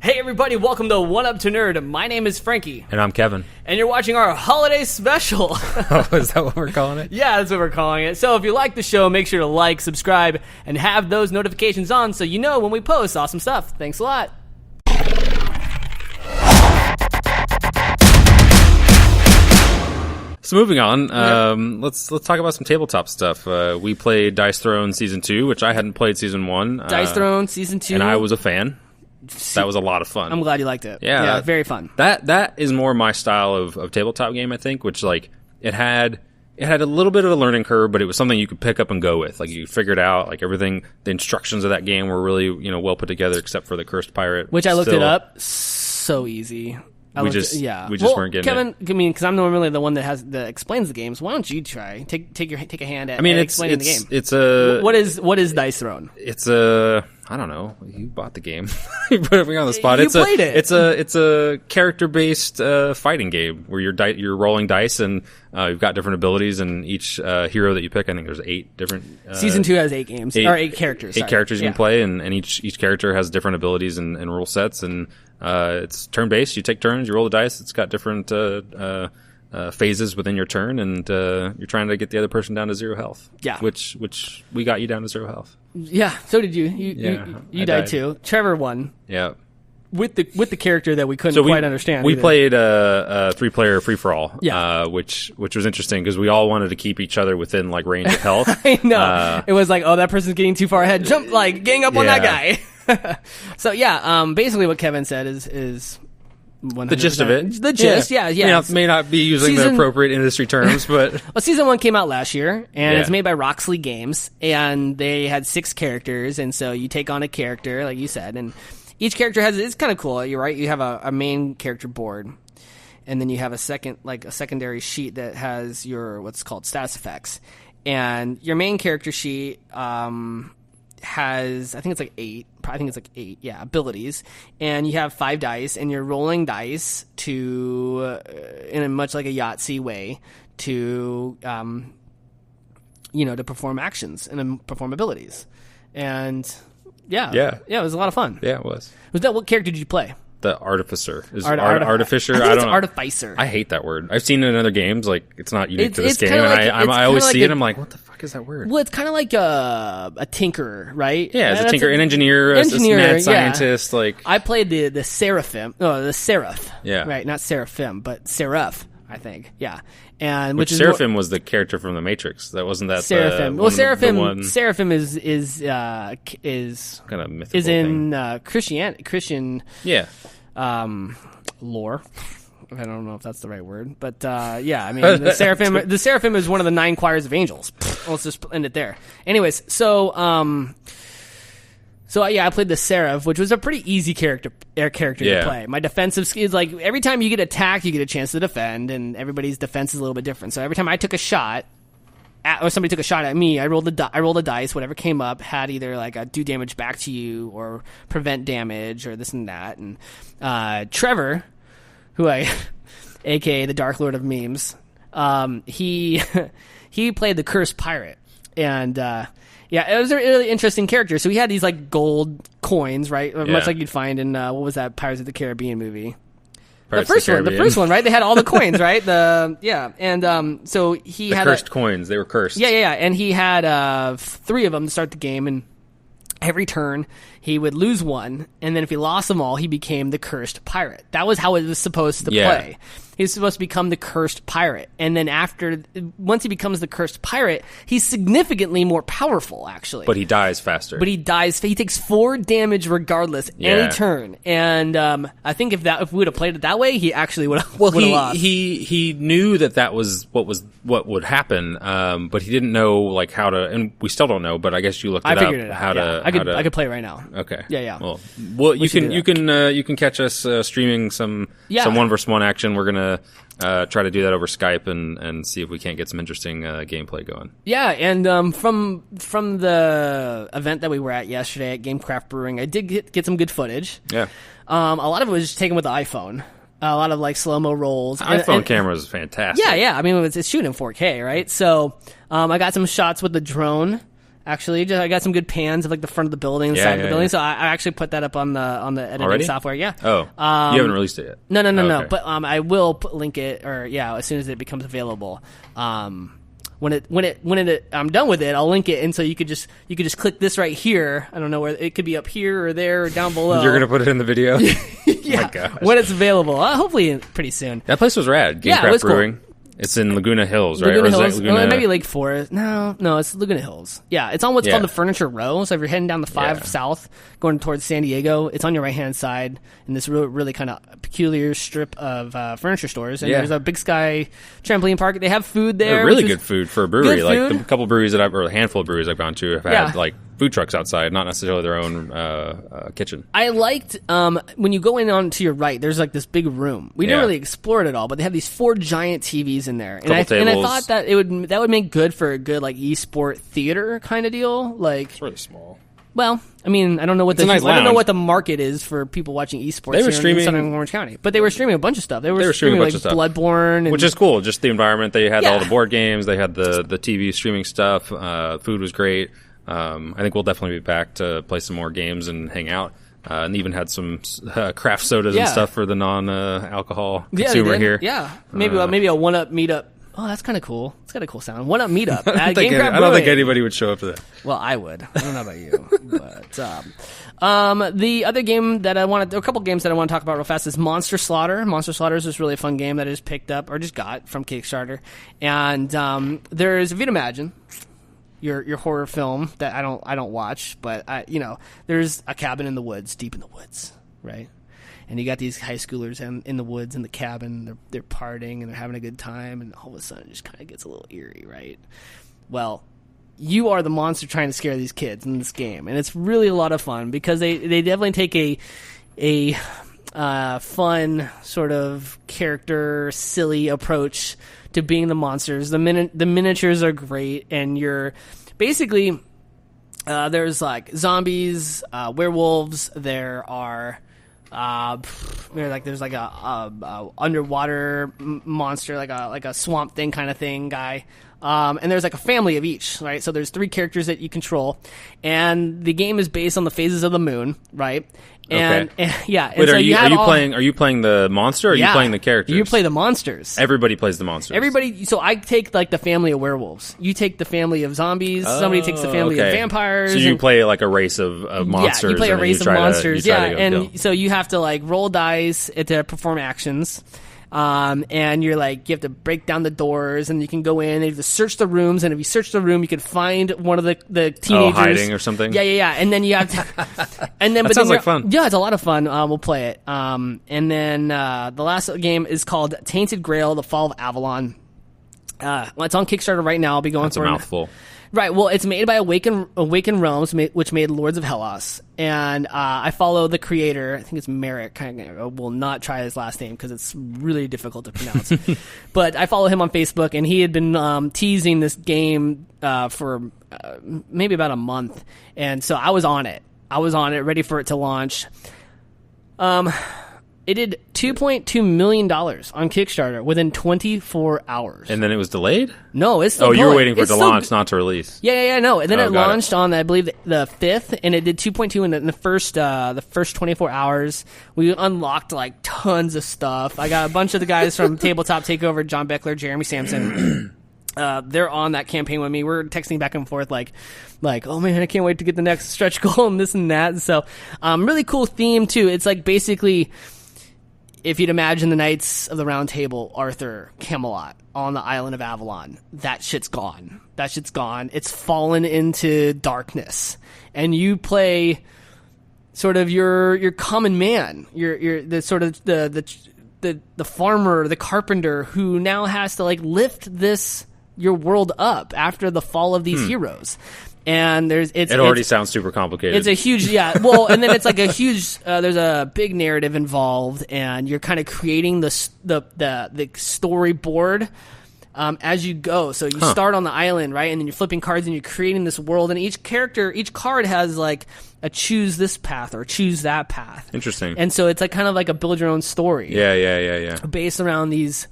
Hey everybody, welcome to One Up to Nerd. My name is Frankie. And I'm Kevin. And you're watching our holiday special. Oh, is that what we're calling it? Yeah, that's what we're calling it. So if you like the show, make sure to like, subscribe, and have those notifications on so you know when we post awesome stuff. Thanks a lot. So moving on, let's talk about some tabletop stuff. We played Dice Throne Season 2, which I hadn't played Season 1. Dice Throne Season 2. And I was a fan. That was a lot of fun. I'm glad you liked it. Yeah, very fun. That is more my style of tabletop game, I think, which like it had a little bit of a learning curve, but it was something you could pick up and go with. Like you figured out like everything, the instructions of that game were really, well put together except for the Cursed Pirate. Which I looked it up. So easy. We just weren't getting Kevin, it. I mean, because I'm normally the one that explains the games. Why don't you try? Take a hand at explaining the game. It's a what is Dice Throne? It's a I don't know. You bought the game. You put me on the spot. You played it. It's a character based fighting game where you're rolling dice and you've got different abilities, and each hero that you pick, I think there's 8 different. Season 2 has 8 games or 8 characters. 8 characters you can play, and each character has different abilities and rule sets, and it's turn based. You take turns, you roll the dice. It's got different phases within your turn, and you're trying to get the other person down to 0 health. Yeah, which we got you down to 0 health. Yeah, so did you. You died too. Trevor won. Yeah. With the character that we couldn't quite understand. We either. played a 3-player free for all. Yeah. Which was interesting because we all wanted to keep each other within like range of health. I know. It was like, oh, that person's getting too far ahead. Jump, like gang up on that guy. So yeah, basically what Kevin said is 100%. The gist of it. The gist, yeah. May not be using the appropriate industry terms, but... Well, Season 1 came out last year, and it's made by Roxley Games, and they had 6 characters, and so you take on a character, like you said, and each character it's kind of cool, you're right, you have a main character board, and then you have a secondary sheet that has your, what's called status effects, and your main character sheet, has, I think it's like 8, abilities, and you have 5 dice, and you're rolling dice to, in a much like a Yahtzee way, to, to perform actions and perform abilities, and it was a lot of fun. Yeah, it was. What character did you play? The Artificer. Artificer? I don't know. Artificer. I hate that word. I've seen it in other games. Like, it's not unique to this game. I always see it, I'm like, what the fuck is that word? Well, it's kind of like a tinkerer, right? Yeah, it's a tinker, an engineer, a mad scientist. Like, I played the Seraphim. No, the Seraph. Yeah. Right, not Seraphim, but Seraph, I think. Yeah. And which Seraphim was the character from the Matrix. That wasn't that Seraphim. Seraphim is kind of mythical is in Christian lore. I don't know if that's the right word, but I mean the Seraphim is one of the 9 choirs of angels. Let's just end it there. Anyways, so I played the Seraph, which was a pretty easy character to play. My defensive skills, like every time you get attacked, you get a chance to defend, and everybody's defense is a little bit different. So every time I took a shot, or somebody took a shot at me, I rolled a dice. Whatever came up had either like a do damage back to you or prevent damage or this and that. And Trevor, who aka the Dark Lord of Memes, he played the Cursed Pirate, and it was a really interesting character. So he had these like gold coins, right? Yeah. Much like you'd find in what was that Pirates of the Caribbean movie? The first one, right? They had all the coins, right? And so he had cursed coins. They were cursed. Yeah, and he had 3 of them to start the game, and every turn he would lose one, and then if he lost them all, he became the Cursed Pirate. That was how it was supposed to play. He's supposed to become the Cursed Pirate, and then once he becomes the Cursed Pirate, he's significantly more powerful, actually. But he dies faster. He takes 4 damage regardless any turn, and I think if we would have played it that way, he actually would have lost. He knew that was what would happen, but he didn't know like how to, and we still don't know. But I guess you looked it up. I could play it right now. Okay. Yeah. Well, you can catch us streaming some 1v1 action. We're gonna try to do that over Skype and see if we can't get some interesting gameplay going. Yeah, and from the event that we were at yesterday at Game Craft Brewing, I did get some good footage. Yeah. A lot of it was just taken with the iPhone. A lot of like slow-mo rolls. iPhone camera is fantastic. Yeah. I mean, it's shooting in 4K, right? So I got some shots with the drone. Actually, I got some good pans of like the front of the building, side of the building. So I actually put that up on the editing software. Yeah. Oh, you haven't released it yet. No. Okay. But I will link it, or as soon as it becomes available. When I'm done with it, I'll link it, and so you could just click this right here. I don't know where it could be, up here or there or down below. You're gonna put it in the video. Yeah, my gosh. When it's available, hopefully pretty soon. That place was rad. Game Craft Brewing. Cool. It's in Laguna Hills, right? Laguna Hills. Maybe Lake Forest. No, it's Laguna Hills. Yeah, it's on what's called the Furniture Row. So if you're heading down the 5 south, going towards San Diego, it's on your right-hand side in this really kind of peculiar strip of furniture stores. And there's a Big Sky trampoline park. They have food there. Really good food for a brewery. Like the couple breweries or a handful of breweries I've gone to have had like food trucks outside, not necessarily their own kitchen. I liked when you go in on to your right, there's like this big room. We didn't really explore it at all, but they have these 4 giant TVs in there, and I thought that that would make good for a good like esport theater kind of deal. Like it's really small. Well, I mean, I don't know what I don't know what the market is for people watching esports. They were streaming in Southern Orange County, but they were streaming a bunch of stuff. They were streaming like Bloodborne, which is cool. Just the environment. They had all the board games. They had the TV streaming stuff. Food was great. I think we'll definitely be back to play some more games and hang out. And even had some craft sodas and stuff for the non-alcohol consumer here. Yeah, maybe a 1UP meetup. Oh, that's kind of cool. It's got a cool sound. 1UP meetup. I don't think anybody would show up for that. Well, I would. I don't know about you, but the other game that a couple games that I want to talk about real fast is Monster Slaughter. Monster Slaughter is this really fun game that I just picked up or just got from Kickstarter, and there's, if you'd imagine, your horror film that I don't watch, but there's a cabin in the woods, deep in the woods, right? And you got these high schoolers in the woods in the cabin. They're partying and they're having a good time, and all of a sudden it just kind of gets a little eerie, right? Well, you are the monster trying to scare these kids in this game, and it's really a lot of fun because they definitely take a fun sort of character silly approach to being the monsters. The miniatures are great, and you're basically there's like zombies, werewolves. There are there's like a underwater monster, like a swamp thing kind of thing guy. And there's like a family of each, right? So there's 3 characters that you control, and the game is based on the phases of the moon, right? And Wait, so are you playing the monster, or are you playing the characters? You play the monsters. Everybody plays the monsters. Everybody. So I take like the family of werewolves. You take the family of zombies. Somebody takes the family of vampires. So you play like a race of monsters. Yeah, you play a race of monsters. And so you have to like roll dice to perform actions. And you're like, you have to break down the doors, and you can go in and you have to search the rooms, and if you search the room, you can find one of the teenagers. Hiding or something? Yeah. And then you have to, and then, that sounds like fun. Yeah, it's a lot of fun. We'll play it. And then, the last game is called Tainted Grail, The Fall of Avalon. It's on Kickstarter right now. I'll be going for a mouthful. Right, well, it's made by Awaken Realms, which made Lords of Hellas, and I follow the creator. I think it's Merrick. I will not try his last name because it's really difficult to pronounce. But I follow him on Facebook, and he had been teasing this game for maybe about a month, and so I was on it. Ready for it to launch. It did $2.2 million on Kickstarter within 24 hours. And then it was delayed? No, it's still going. You were waiting for it to launch, not to release. Yeah, no. And then it launched on, I believe, the 5th, and it did 2.2 in the first 24 hours. We unlocked, like, tons of stuff. I got a bunch of the guys from Tabletop Takeover, John Beckler, Jeremy Sampson. They're on that campaign with me. We're texting back and forth like, oh man, I can't wait to get the next stretch goal and this and that. So, really cool theme, too. It's like basically, if you'd imagine the Knights of the Round Table, Arthur, Camelot, on the island of Avalon, that shit's gone. It's fallen into darkness. And you play sort of your common man. You're the sort of the farmer, the carpenter who now has to like lift your world up after the fall of these heroes. And it already sounds super complicated. It's a huge, well, and then it's like a huge, there's a big narrative involved, and you're kind of creating the storyboard as you go. So you start on the island, right? And then you're flipping cards and you're creating this world, and each card has like a choose this path or choose that path. Interesting. And so it's like kind of like a build your own story. Yeah. Based around these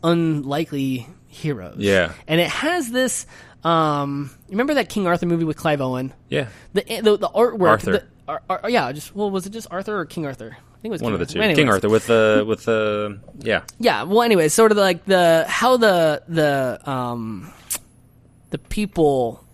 unlikely heroes. Yeah. And it has this Remember that King Arthur movie with Clive Owen? Yeah. The artwork. Arthur. Was it just Arthur or King Arthur? I think it was One King of the Arthur. two. Anyways. King Arthur with the yeah. Yeah. Well, anyways, sort of like the people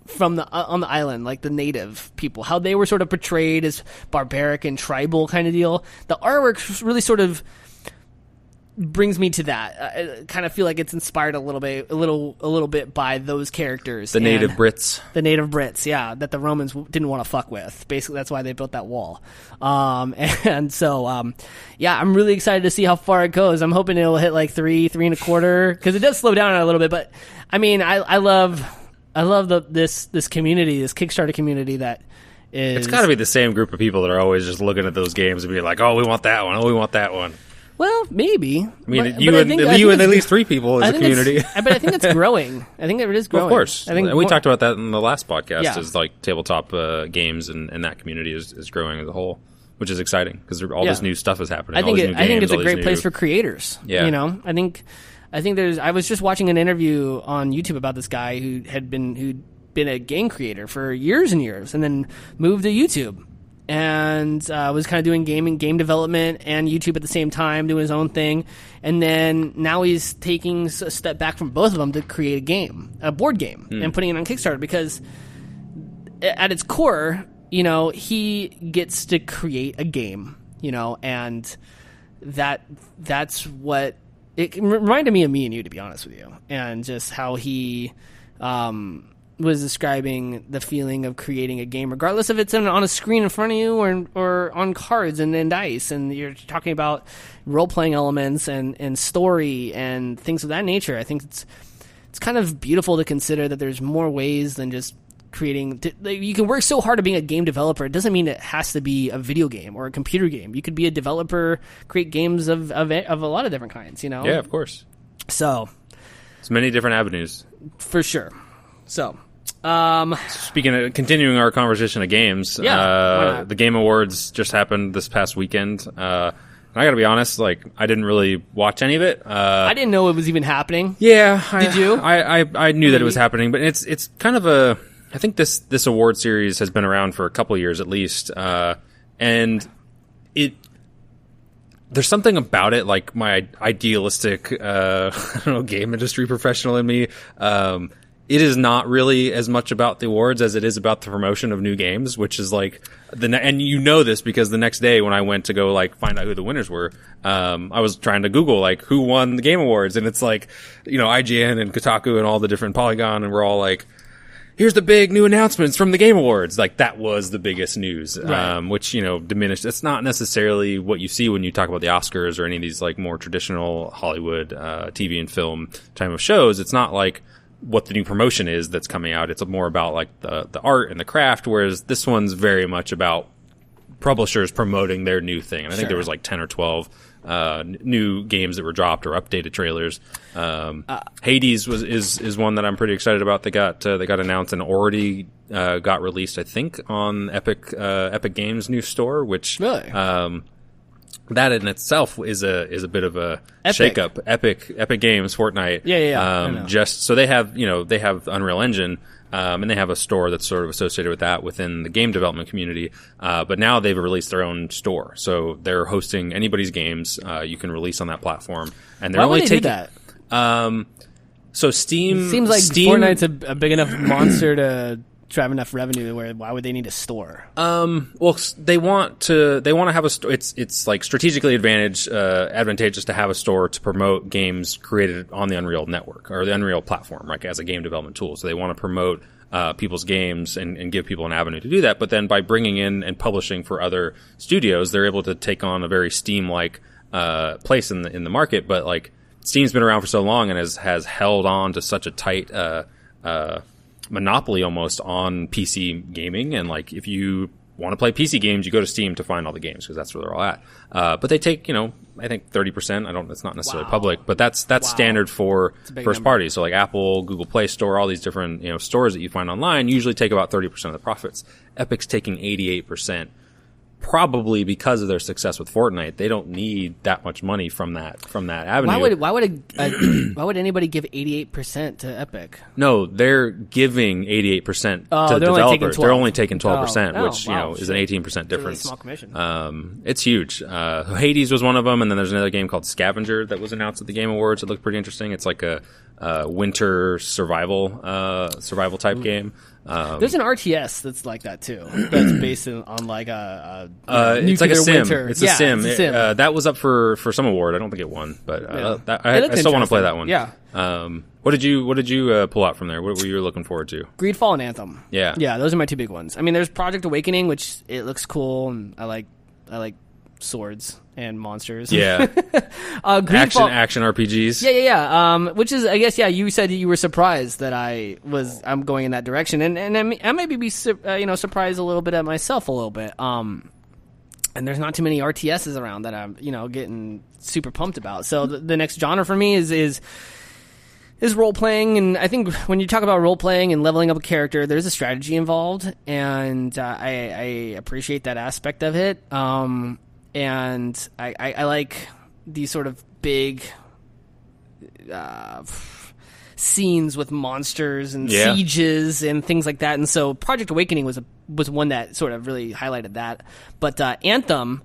from on the island, like the native people, how they were sort of portrayed as barbaric and tribal kind of deal. The artwork really sort of brings me to that. I kind of feel like it's inspired a little bit by those characters. The native Brits. The native Brits, yeah, that the Romans didn't want to fuck with. Basically, that's why they built that wall. And so, yeah, I'm really excited to see how far it goes. I'm hoping it'll hit like 3.25, because it does slow down a little bit. But I mean, I love this community, this Kickstarter community that is. It's got to be the same group of people that are always just looking at those games and being like, "Oh, we want that one. Oh, we want that one." Well, maybe. I mean, you and at least 3 people as a community. But I think it's growing. I think it is growing. Well, of course. I think we talked about that in the last podcast. Yeah. Is like tabletop games and that community is growing as a whole, which is exciting because all this new stuff is happening. I think it's a great place for creators. Yeah. You know, I think there's. I was just watching an interview on YouTube about this guy who'd been a game creator for years and years, and then moved to YouTube. And was kind of doing game development and YouTube at the same time, doing his own thing. And then now he's taking a step back from both of them to create a board game, and putting it on Kickstarter, because at its core, you know, he gets to create a game, you know, and that's what it reminded me of me and you, to be honest with you, and just how he was describing the feeling of creating a game, regardless if it's on a screen in front of you or on cards and dice, and you're talking about role-playing elements and story and things of that nature. I think it's kind of beautiful to consider that there's more ways than just creating. You can work so hard at being a game developer. It doesn't mean it has to be a video game or a computer game. You could be a developer, create games of a lot of different kinds, you know? Yeah, of course. So it's many different avenues. For sure. So speaking of continuing our conversation of games, the Game Awards just happened this past weekend. I gotta be honest, like, I didn't really watch any of it. I didn't know it was even happening. Yeah. Did you? I knew that it was happening, but it's kind of I think this award series has been around for a couple of years at least. And there's something about it, like my idealistic, game industry professional in me. It is not really as much about the awards as it is about the promotion of new games, which is like and you know this because the next day when I went to go like find out who the winners were, I was trying to Google like who won the Game Awards, and it's like, you know, IGN and Kotaku and all the different Polygon, and we're all like, here's the big new announcements from the Game Awards. Like, that was the biggest news, right. Which, you know, diminished. It's not necessarily what you see when you talk about the Oscars or any of these like more traditional Hollywood TV and film type of shows. It's not like what the new promotion is that's coming out. It's more about like the art and the craft, whereas this one's very much about publishers promoting their new thing. And I think there was like 10 or 12 new games that were dropped or updated trailers. Hades is one that I'm pretty excited about. They got announced and already got released, I think, on Epic Games' new store, which really. That in itself is a bit of a Epic. shakeup. Epic Games, Fortnite. Yeah. Just so they have Unreal Engine, and they have a store that's sort of associated with that within the game development community. But now they've released their own store, so they're hosting anybody's games. You can release on that platform, and they're only taking do that. So Steam It seems like Fortnite's a big enough monster to have enough revenue where why would they need a store? Well, they want to have a store. It's like strategically advantageous to have a store to promote games created on the Unreal network or the Unreal platform, like as a game development tool. So they want to promote people's games and give people an avenue to do that. But then by bringing in and publishing for other studios, they're able to take on a very Steam-like place in the market. But like, Steam's been around for so long and has held on to such a tight monopoly almost on PC gaming, and like, if you want to play PC games, you go to Steam to find all the games because that's where they're all at. But they take, I think 30%. It's not necessarily public, but that's standard for first party. So like Apple, Google Play Store, all these different stores that you find online usually take about 30% of the profits. Epic's taking 88%. probably because of their success with Fortnite, they don't need that much money from that avenue. Why would anybody give 88% to Epic? No, they're giving 88% to the developers. They're only taking 12%, which is an 18% difference. Really small commission. It's huge. Hades was one of them, and then there's another game called Scavenger that was announced at the Game Awards. It looked pretty interesting. It's like a winter survival type game. There's an RTS that's like that too. That's based on like a it's like a sim. Winter. It's a sim. That was up for some award. I don't think it won, but I still want to play that one. Yeah. What did you pull out from there? What were you looking forward to? Greedfall and Anthem. Yeah. Those are my two big ones. I mean, there's Project Awakening, which it looks cool, and I like swords and monsters. Yeah. Action RPGs. Yeah. Which is, I guess, you said you were surprised that I'm going in that direction, and I maybe be surprised a little bit at myself a little bit. And there's not too many RTSs around that I'm getting super pumped about. So the next genre for me is role playing, and I think when you talk about role playing and leveling up a character, there's a strategy involved, and I appreciate that aspect of it. And I like these sort of big scenes with monsters and sieges and things like that. And so Project Awakening was one that sort of really highlighted that. But Anthem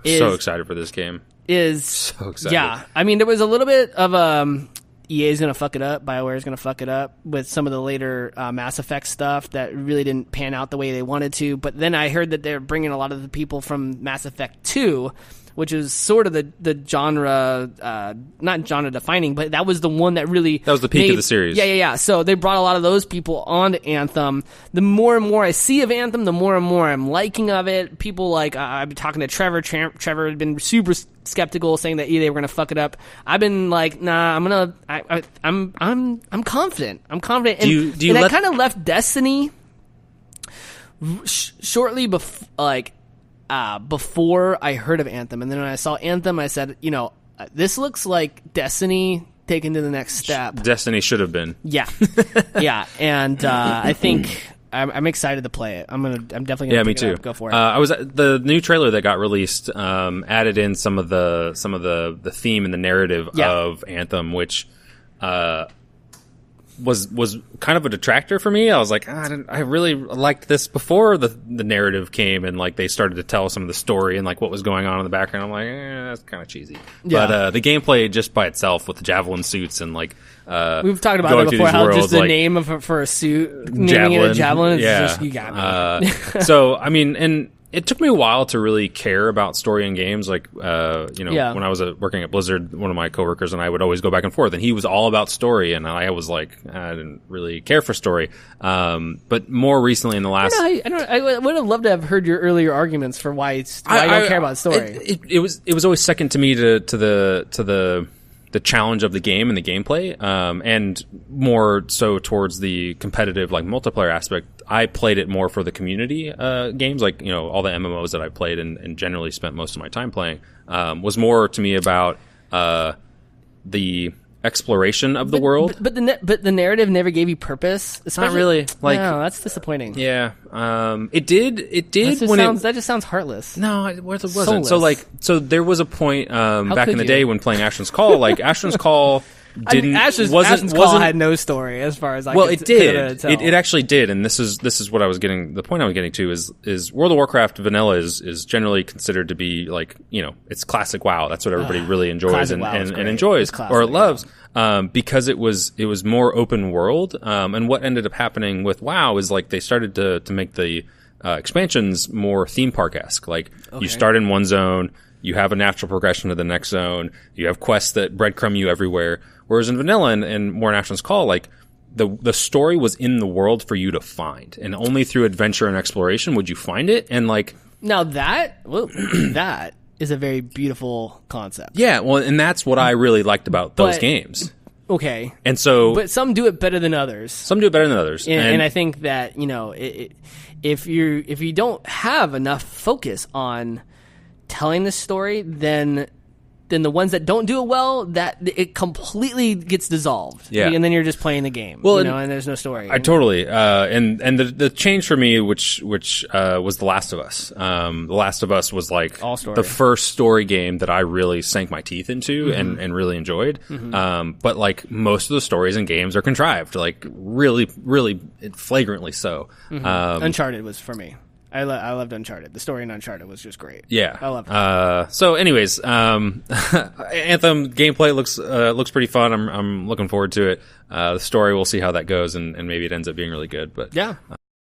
is... So excited for this game. So excited. Yeah. I mean, there was a little bit of... EA's going to fuck it up. BioWare's going to fuck it up with some of the later Mass Effect stuff that really didn't pan out the way they wanted to. But then I heard that they're bringing a lot of the people from Mass Effect 2, which is sort of the genre, not genre defining, but that was the one that really... That was the peak of the series. Yeah. So they brought a lot of those people onto Anthem. The more and more I see of Anthem, the more and more I'm liking of it. People like, I've been talking to Trevor. Trevor had been super skeptical, saying that they were going to fuck it up. I've been like, nah, I'm confident. I'm confident. And, do you I kind of left Destiny shortly before I heard of Anthem, and then when I saw Anthem, I said, this looks like Destiny taken to the next step. Destiny should have been. Yeah, and I think I'm excited to play it. I'm definitely gonna pick it up. Go for it. The new trailer that got released added in some of the theme and the narrative of Anthem, which was kind of a detractor for me. I was like, I really liked this before the narrative came and like they started to tell some of the story and like what was going on in the background. I'm like, that's kind of cheesy. Yeah. But the gameplay just by itself with the javelin suits and like we've talked about that before. How worlds, just the like, name for a suit, naming it a javelin, is just, you got me. So I mean, and it took me a while to really care about story in games. Like, when I was working at Blizzard, one of my coworkers and I would always go back and forth, and he was all about story, and I was like, I didn't really care for story. But more recently, in the last, I would have loved to have heard your earlier arguments for why I don't care about story. It was always second to me to the challenge of the game and the gameplay, and more so towards the competitive like multiplayer aspect. I played it more for the community games, like all the MMOs that I played and generally spent most of my time playing, was more to me about the exploration of the world. But the narrative never gave you purpose. Not really. Like, no, that's disappointing. Yeah, it did. That just sounds heartless. No, it wasn't. Soulless. So there was a point back in the day when playing Ashton's Call. Like Ashton's Call Ashton's Call had no story as far as I it did. It actually did, and this is what I was getting. The point I was getting to is World of Warcraft vanilla is generally considered to be like it's classic WoW. That's what everybody really enjoys and enjoys or loves. Because it was more open world. And what ended up happening with WoW is like they started to make the expansions more theme park-esque. Like you start in one zone, you have a natural progression to the next zone, you have quests that breadcrumb you everywhere. Whereas in vanilla and more in Ashton's Call, like the story was in the world for you to find, and only through adventure and exploration would you find it. And like now that is a very beautiful concept. Yeah, well, and that's what I really liked about those games. Okay. And so, but some do it better than others. And I think that, if you don't have enough focus on telling the story, then then the ones that don't do it well, that it completely gets dissolved. Yeah. And then you're just playing the game. Well, and there's no story. I totally and the change for me, which was The Last of Us. The Last of Us was like all story. The first story game that I really sank my teeth into and really enjoyed. But like most of the stories and games are contrived, like really, really flagrantly so. Uncharted was for me. I loved Uncharted. The story in Uncharted was just great. Yeah, I loved it. So, anyways, Anthem gameplay looks pretty fun. I'm looking forward to it. The story, we'll see how that goes, and maybe it ends up being really good. But yeah,